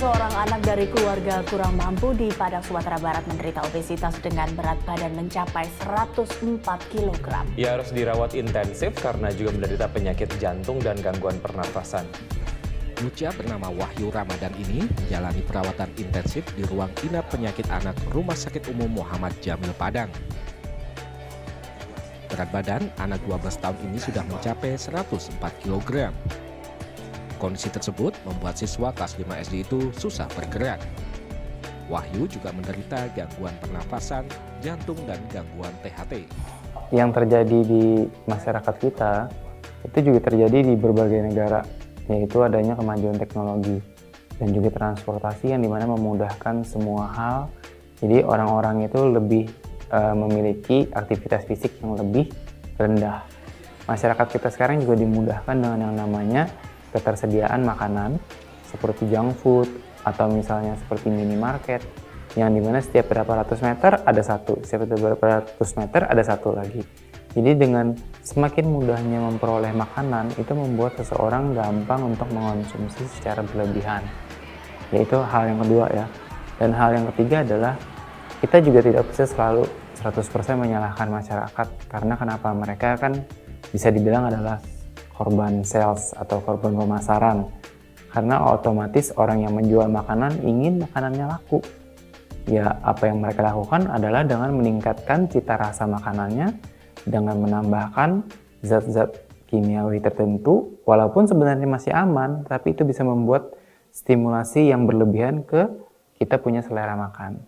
Seorang anak dari keluarga kurang mampu di Padang, Sumatera Barat menderita obesitas dengan berat badan mencapai 104 kg. Ia harus dirawat intensif karena juga menderita penyakit jantung dan gangguan pernafasan. Bocah bernama Wahyu Ramadan ini menjalani perawatan intensif di ruang inap penyakit anak Rumah Sakit Umum Muhammad Jamil Padang. Berat badan anak 12 tahun ini sudah mencapai 104 kg. Kondisi tersebut membuat siswa kelas 5 SD itu susah bergerak. Wahyu juga menderita gangguan pernafasan, jantung, dan gangguan THT. Yang terjadi di masyarakat kita itu juga terjadi di berbagai negara, yaitu adanya kemajuan teknologi dan juga transportasi yang dimana memudahkan semua hal. Jadi orang-orang itu lebih memiliki aktivitas fisik yang lebih rendah. Masyarakat kita sekarang juga dimudahkan dengan yang namanya ketersediaan makanan seperti junk food atau misalnya seperti minimarket yang dimana setiap berapa ratus meter ada satu, setiap berapa ratus meter ada satu lagi. Jadi dengan semakin mudahnya memperoleh makanan itu membuat seseorang gampang untuk mengonsumsi secara berlebihan. Yaitu hal yang kedua ya. Dan hal yang ketiga adalah kita juga tidak bisa selalu 100% menyalahkan masyarakat karena kenapa mereka kan bisa dibilang adalah korban sales atau korban pemasaran karena otomatis orang yang menjual makanan ingin makanannya laku. Ya apa yang mereka lakukan adalah dengan meningkatkan cita rasa makanannya dengan menambahkan zat-zat kimiawi tertentu walaupun sebenarnya masih aman tapi itu bisa membuat stimulasi yang berlebihan ke kita punya selera makan.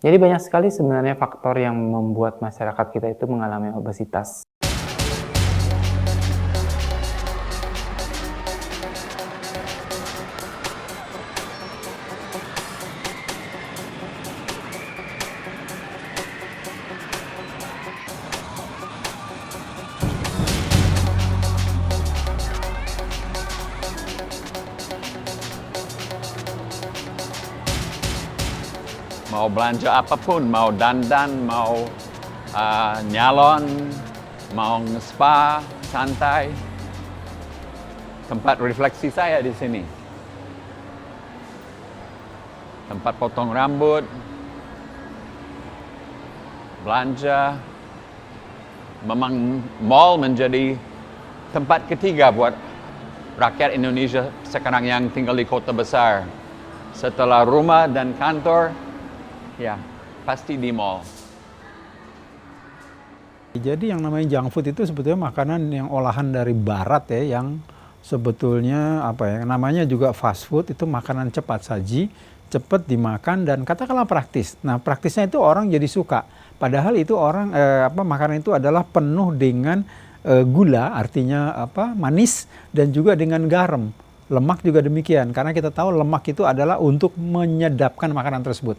Jadi banyak sekali sebenarnya faktor yang membuat masyarakat kita itu mengalami obesitas. Mau belanja apapun, mau dandan, mau nyalon, mau nge-spa, santai. Tempat refleksi saya di sini. Tempat potong rambut, belanja. Memang mall menjadi tempat ketiga buat rakyat Indonesia sekarang yang tinggal di kota besar. Setelah rumah dan kantor, ya, pasti di mall. Jadi yang namanya junk food itu sebetulnya makanan yang olahan dari barat ya, yang sebetulnya apa ya, namanya juga fast food, itu makanan cepat saji, cepat dimakan dan katakanlah praktis. Nah, praktisnya itu orang jadi suka. Padahal itu orang makanan itu adalah penuh dengan gula, artinya manis dan juga dengan garam. Lemak juga demikian, karena kita tahu lemak itu adalah untuk menyedapkan makanan tersebut.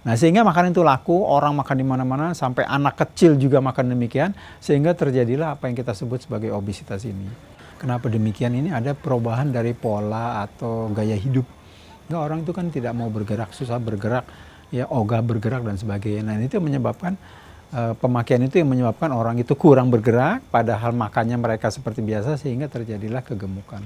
Nah, sehingga makanan itu laku, orang makan di mana-mana, sampai anak kecil juga makan demikian, sehingga terjadilah apa yang kita sebut sebagai obesitas ini. Kenapa demikian? Ini ada perubahan dari pola atau gaya hidup. Nah, orang itu kan tidak mau bergerak, susah bergerak, ya ogah bergerak dan sebagainya. Nah, itu menyebabkan pemakaian itu yang menyebabkan orang itu kurang bergerak, padahal makannya mereka seperti biasa, sehingga terjadilah kegemukan.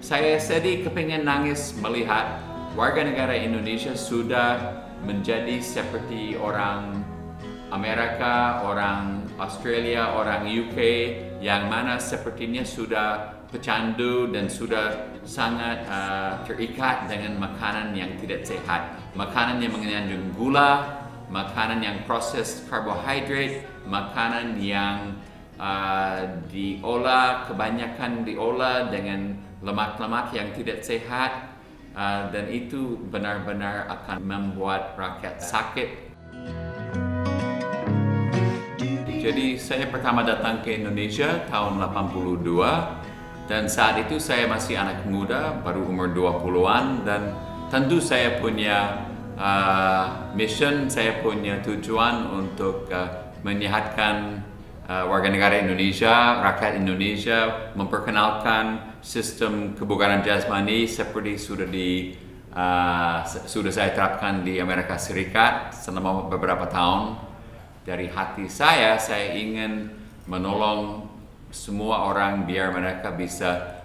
Saya sedih kepingin nangis melihat warga negara Indonesia sudah menjadi seperti orang Amerika, orang Australia, orang UK yang mana sepertinya sudah pecandu dan sudah sangat terikat dengan makanan yang tidak sehat. Makanan yang mengandung gula, makanan yang proses karbohidrat, makanan yang kebanyakan diolah dengan lemak-lemak yang tidak sehat, dan itu benar-benar akan membuat rakyat sakit. Jadi saya pertama datang ke Indonesia tahun 82 Dan saat itu saya masih anak muda, baru umur 20-an, dan tentu saya punya mission, saya punya tujuan untuk menyehatkan warga negara Indonesia, rakyat Indonesia, memperkenalkan sistem kebugaran jasmani seperti sudah saya terapkan di Amerika Serikat selama beberapa tahun. Dari hati saya ingin menolong semua orang biar mereka bisa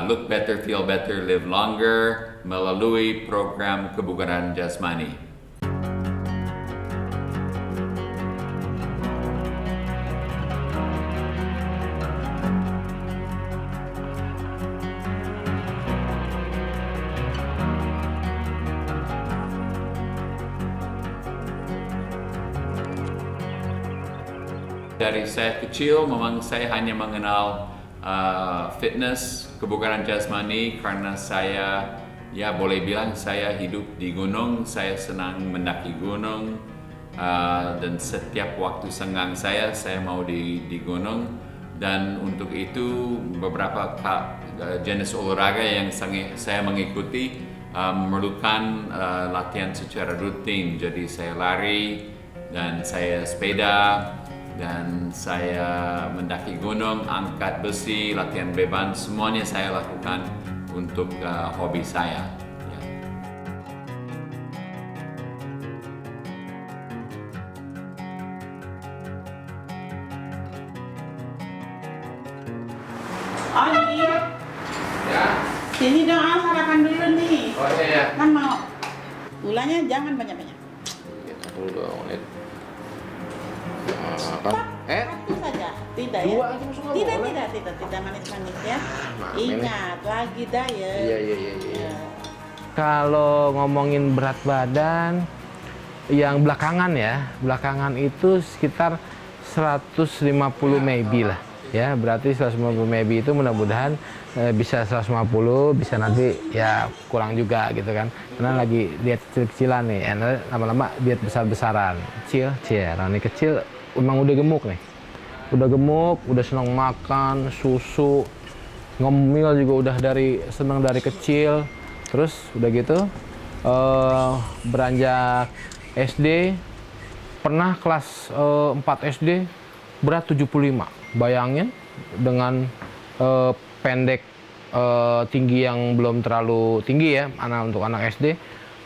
look better, feel better, live longer melalui program kebugaran jasmani. Dari saya kecil, memang saya hanya mengenal fitness, kebugaran jasmani karena saya, ya boleh bilang saya hidup di gunung, saya senang mendaki gunung, dan setiap waktu senggang saya mau di gunung. Dan untuk itu beberapa jenis olahraga yang saya mengikuti memerlukan latihan secara rutin. Jadi saya lari, dan saya sepeda, dan saya mendaki gunung, angkat besi, latihan beban, semuanya saya lakukan untuk hobi saya. Ya. Oli, Ya. sini dong, sarapan dulu nih. Oh iya. Kan mau gulanya jangan banyak-banyak. Kita dulu 2 menit. Satu saja, tidak ya? Dua aja masuk nggak Tidak, boleh? tidak manis-manis ya. Maaf, Ingat, lagi diet. Iya. Ya. Kalau ngomongin berat badan yang belakangan itu sekitar 150 maybe lah. Ya, berarti 150 maybe itu mudah-mudahan bisa 150, bisa nanti ya kurang juga gitu kan. Karena lagi diet kecil-kecilan nih, ya, lama-lama diet besar-besaran. Rani kecil emang udah gemuk nih. Udah gemuk, udah senang makan, susu, ngemil juga udah senang dari kecil. Terus udah gitu beranjak SD, pernah kelas 4 SD berat 75. Bayangin dengan pendek, tinggi yang belum terlalu tinggi ya, untuk anak SD,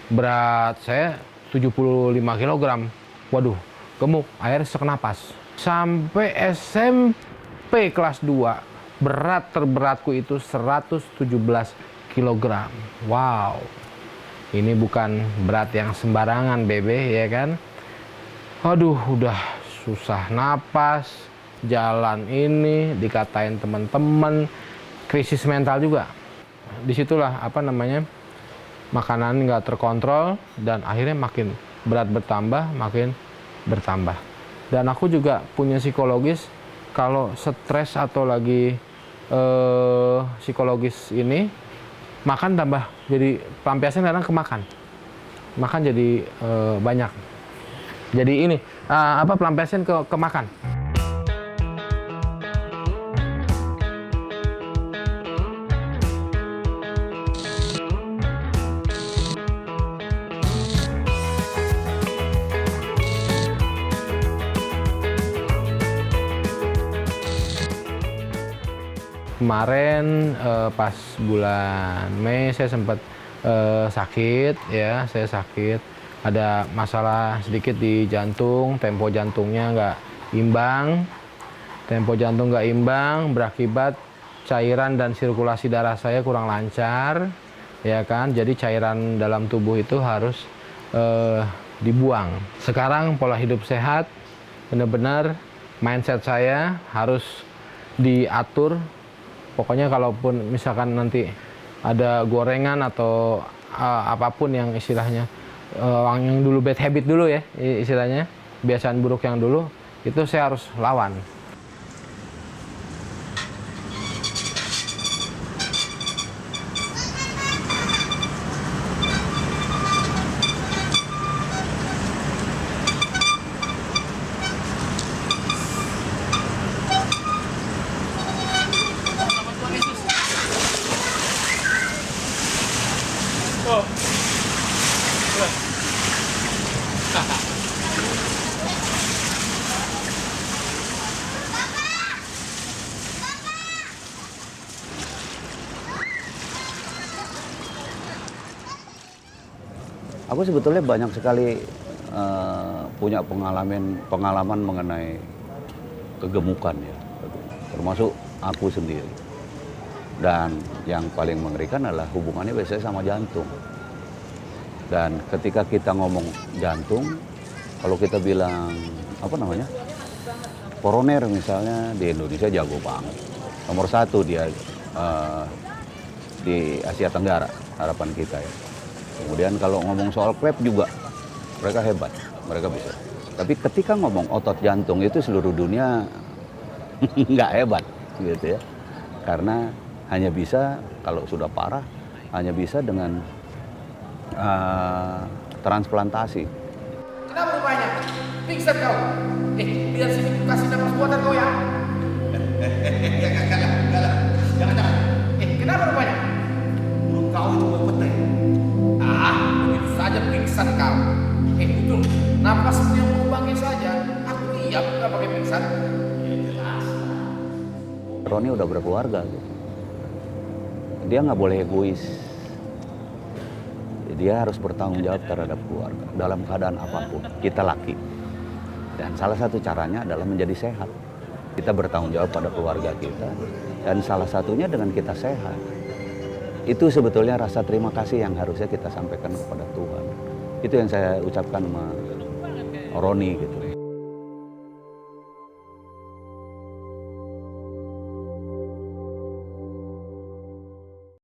berat saya 75 kg. Waduh, gemuk, akhirnya sesak napas. Sampai SMP kelas 2, berat terberatku itu 117 kg. Wow, ini bukan berat yang sembarangan, bebe, ya kan? Aduh, udah susah napas, jalan ini, dikatain teman-teman, krisis mental juga. Disitulah makanan nggak terkontrol, dan akhirnya makin berat makin bertambah. Dan aku juga punya psikologis, kalau stres atau lagi psikologis ini, makan tambah jadi pelampiasan, kadang kemakan. Makan jadi banyak. Jadi ini pelampiasan kemakan. Kemarin pas bulan Mei saya sempat sakit ya, ada masalah sedikit di jantung, tempo jantungnya nggak imbang, berakibat cairan dan sirkulasi darah saya kurang lancar, ya kan, jadi cairan dalam tubuh itu harus dibuang. Sekarang pola hidup sehat, benar-benar mindset saya harus diatur. Pokoknya kalaupun misalkan nanti ada gorengan atau apapun yang istilahnya yang dulu bad habit dulu ya, istilahnya kebiasaan buruk yang dulu, itu saya harus lawan. Aku sebetulnya banyak sekali punya pengalaman mengenai kegemukan ya, termasuk aku sendiri. Dan yang paling mengerikan adalah hubungannya biasanya sama jantung. Dan ketika kita ngomong jantung, kalau kita bilang apa namanya, koroner misalnya di Indonesia jago banget, nomor 1 dia di Asia Tenggara, harapan kita ya. Kemudian kalau ngomong soal klep juga, mereka hebat, mereka bisa. Tapi ketika ngomong otot jantung itu seluruh dunia nggak hebat gitu ya. Karena hanya bisa, kalau sudah parah, hanya bisa dengan transplantasi. Kenapa rupanya? Pingsan kau. Biar sini kasih nafas buatan kau ya. Jangan. Kenapa rupanya? Mulut kau itu berpetai. Begitu saja pingsan kau. Betul. Nafas yang berubahnya saja. Aku diam, nggak pakai pingsan. Roni udah berkeluarga gitu. Dia nggak boleh egois. Dia harus bertanggung jawab terhadap keluarga dalam keadaan apapun. Kita laki. Dan salah satu caranya adalah menjadi sehat. Kita bertanggung jawab pada keluarga kita. Dan salah satunya dengan kita sehat. Itu sebetulnya rasa terima kasih yang harusnya kita sampaikan kepada Tuhan. Itu yang saya ucapkan sama Roni gitu.